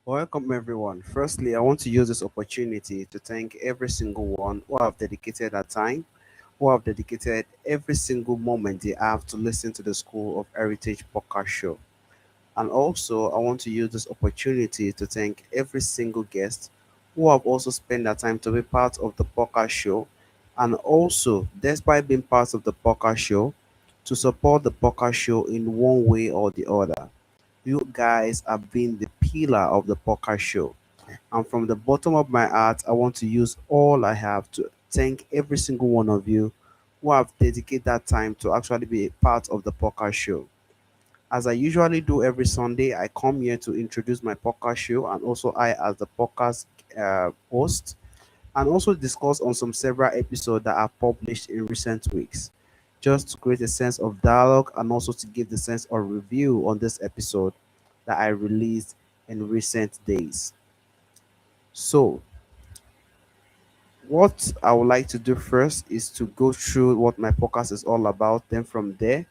Welcome, everyone. Firstly, I want to use this opportunity to thank every single one who have dedicated their time, who have dedicated every single moment they have to listen to the School of Heritage podcast show. And also, I want to use this opportunity to thank every single guest who have also spent their time to be part of the podcast show. And also, despite being part of the podcast show, to support the podcast show in one way or the other. You guys have been the pillar of the podcast show. And from the bottom of my heart, I want to use all I have to thank every single one of you who have dedicated that time to actually be a part of the podcast show. As I usually do every Sunday, I come here to introduce my podcast show and also I, as the podcast host, and also discuss on some several episodes that are published in recent weeks, just to create a sense of dialogue and also to give the sense of review on this episode that I released in recent days. So, what I would like to do first is to go through what my podcast is all about. Then from there,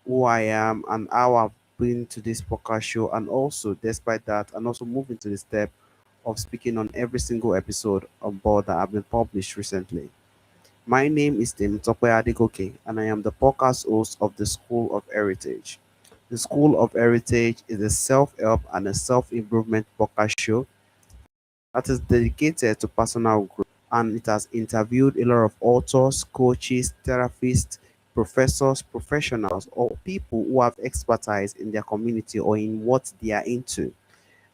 who I am and how I've been to this podcast show, and also despite that, and also moving to the step of speaking on every single episode on board that have been published recently. My name is Tim Tope Adegoke, and I am the podcast host of the School of Heritage. The School of Heritage is a self-help and a self-improvement podcast show that is dedicated to personal growth, and it has interviewed a lot of authors, coaches, therapists, professors, professionals, or people who have expertise in their community or in what they are into.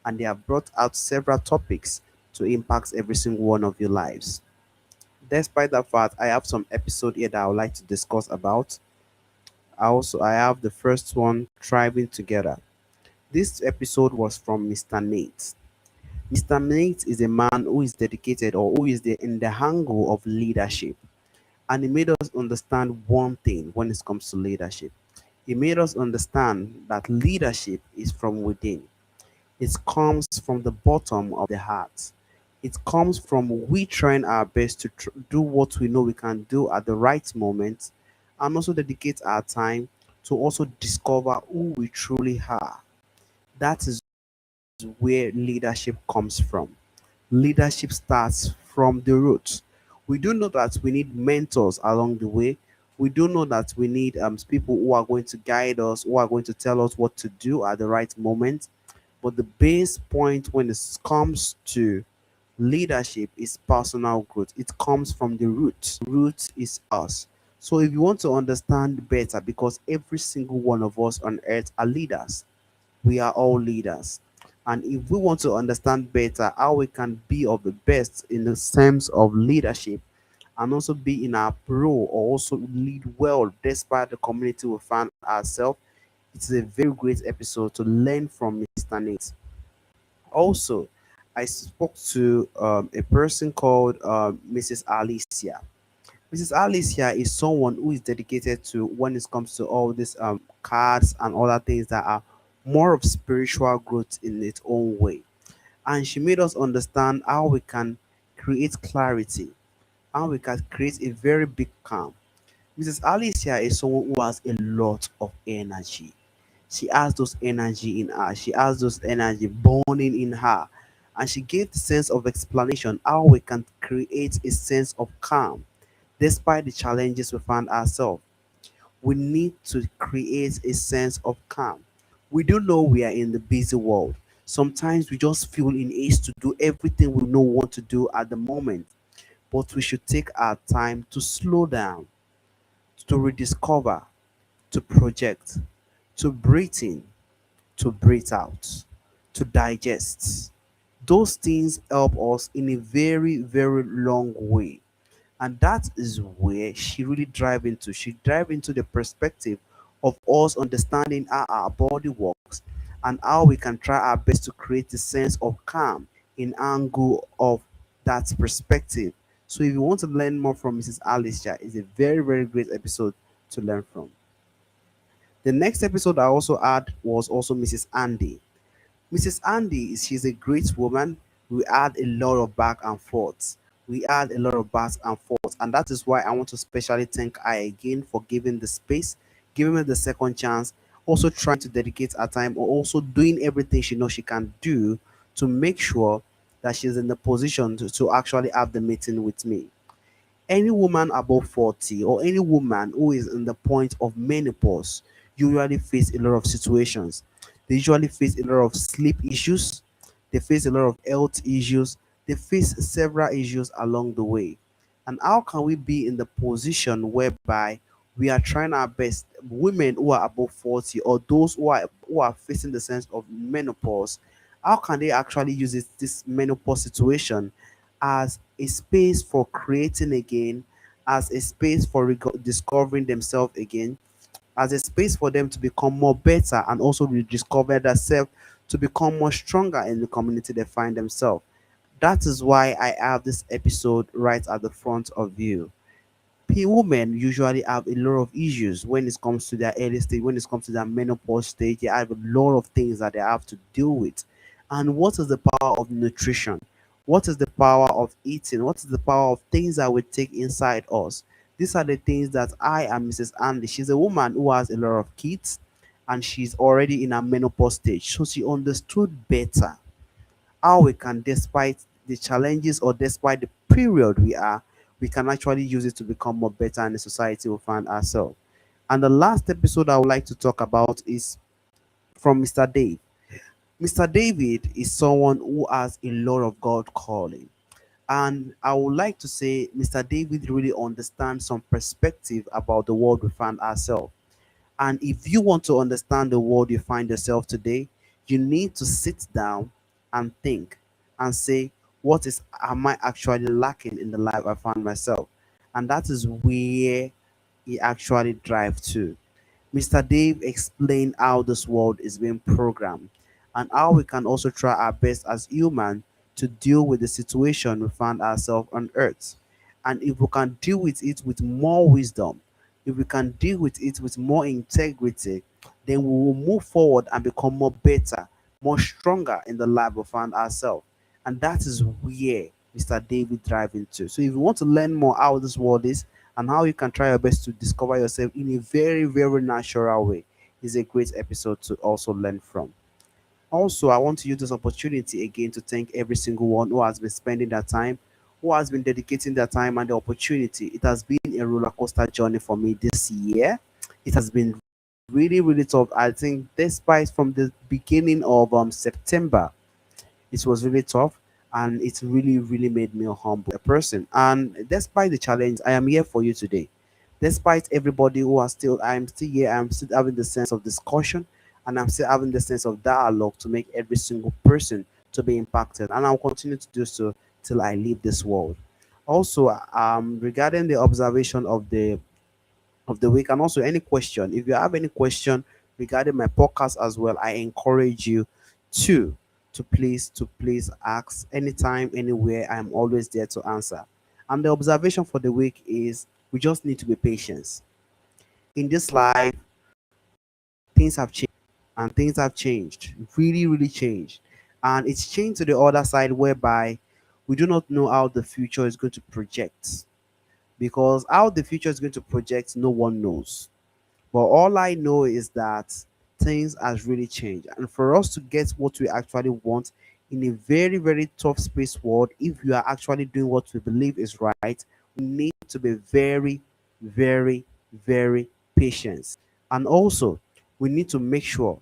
And they have brought out several topics to impact every single one of your lives. Despite that fact, I have some episode here that I would like to discuss about. I have the first one, Thriving Together. This episode was from Mr. Nate. Mr. Nate is a man who is dedicated or who is in the angle of leadership. And he made us understand one thing when it comes to leadership. He made us understand that leadership is from within. It comes from the bottom of the heart. It comes from we trying our best to do what we know we can do at the right moment and also dedicate our time to also discover who we truly are. That is where leadership comes from. Leadership starts from the roots. We do know that we need mentors along the way. We do know that we need people who are going to guide us, who are going to tell us what to do at the right moment. But the base point when it comes to leadership is personal growth. It comes from the root. Root is us. So if you want to understand better, because every single one of us on earth are leaders, we are all leaders. And if we want to understand better how we can be of the best in the sense of leadership and also be in our pro or also lead well despite the community we find ourselves, it's a very great episode to learn from Mr. Nate. Also, I spoke to a person called Mrs. Alicia. Mrs. Alicia is someone who is dedicated to when it comes to all these cards and other things that are more of spiritual growth in its own way. And she made us understand how we can create clarity, how we can create a very big calm. Mrs. Alicia is someone who has a lot of energy. She has those energy in her. She has those energy burning in her. And she gave the sense of explanation how we can create a sense of calm despite the challenges we find ourselves. We need to create a sense of calm. We do know we are in the busy world. Sometimes we just feel in haste to do everything we know want to do at the moment. But we should take our time to slow down, to rediscover, to project, to breathe in, to breathe out, to digest. Those things help us in a very, very long way. And that is where she really drive into. She drive into the perspective of us understanding how our body works and how we can try our best to create a sense of calm in angle of that perspective. So if you want to learn more from Mrs. Alicia, it's a very, very great episode to learn from. The next episode I also had was also Mrs. Andy. Mrs. Andy, she's a great woman. We had a lot of back and forth. We had a lot of back and forth, and that is why I want to specially thank her again for giving the space, giving me the second chance also trying to dedicate her time or also doing everything she knows she can do to make sure that she's in the position to actually have the meeting with me. Any woman above 40 or any woman who is in the point of menopause usually face a lot of situations. They usually face a lot of sleep issues, they face a lot of health issues, they face several issues along the way. And how can we be in the position whereby we are trying our best, women who are above 40 or those who are facing the sense of menopause, how can they actually use this menopause situation as a space for creating again, as a space for discovering themselves again, as a space for them to become more better and also rediscover themselves to become more stronger in the community they find themselves. That is why I have this episode right at the front of you. Women usually have a lot of issues when it comes to their early stage, when it comes to their menopause stage. They have a lot of things that they have to deal with. And what is the power of nutrition? What is the power of eating? What is the power of things that we take inside us? These are the things that I am Mrs. Andy. She's a woman who has a lot of kids and she's already in a menopause stage. So she understood better how we can, despite the challenges or despite the period we are, we can actually use it to become more better in the society we find ourselves. And the last episode I would like to talk about is from Mr. Dave. Mr. David is someone who has a lot of God calling. And I would like to say Mr. David really understands some perspective about the world we find ourselves. And if you want to understand the world you find yourself today, you need to sit down and think and say, what is am I actually lacking in the life I find myself? And that is where he actually drive to. Mr. Dave explained how this world is being programmed and how we can also try our best as human to deal with the situation we find ourselves on earth. And if we can deal with it with more wisdom, if we can deal with it with more integrity, then we will move forward and become more better, more stronger in the life we find ourselves. And that is where Mr. David drive into. So if you want to learn more how this world is and how you can try your best to discover yourself in a very, very natural way, is a great episode to also learn from. Also, I want to use this opportunity again to thank every single one who has been spending their time, who has been dedicating their time and the opportunity. It has been a roller coaster journey for me this year. It has been really, really tough. I think despite from the beginning of September, it was really tough and it really, really made me a humble person. And despite the challenge, I am here for you today. Despite everybody who are still, I am still here, I am still having the sense of discussion and I'm still having the sense of dialogue to make every single person to be impacted. And I'll continue to do so till I leave this world. Also, regarding the observation of the week and also any question, if you have any question regarding my podcast as well, I encourage you to to please ask anytime, anywhere. I'm always there to answer. And the observation for the week is we just need to be patient. In this life, things have changed and things have changed, really, really changed. And it's changed to the other side whereby we do not know how the future is going to project, because how the future is going to project, no one knows. But all I know is that things has really changed. And for us to get what we actually want in a very, very tough space world, if we are actually doing what we believe is right, we need to be very, very, very patient. And also, we need to make sure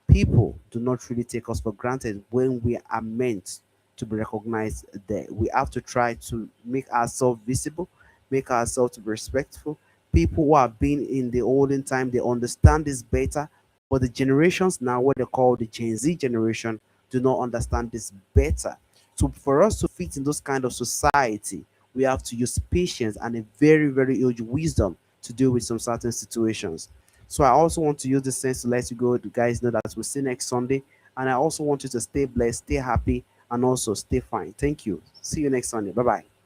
people do not really take us for granted when we are meant to be recognized there. We have to try to make ourselves visible, make ourselves to be respectful. People who have been in the olden time, they understand this better. But the generations now, what they call the Gen Z generation, do not understand this better. So for us to fit in those kind of society, we have to use patience and a very, very huge wisdom to deal with some certain situations. So I also want to use this sense to let you go. You guys know that we'll see next Sunday. And I also want you to stay blessed, stay happy, and also stay fine. Thank you. See you next Sunday. Bye bye.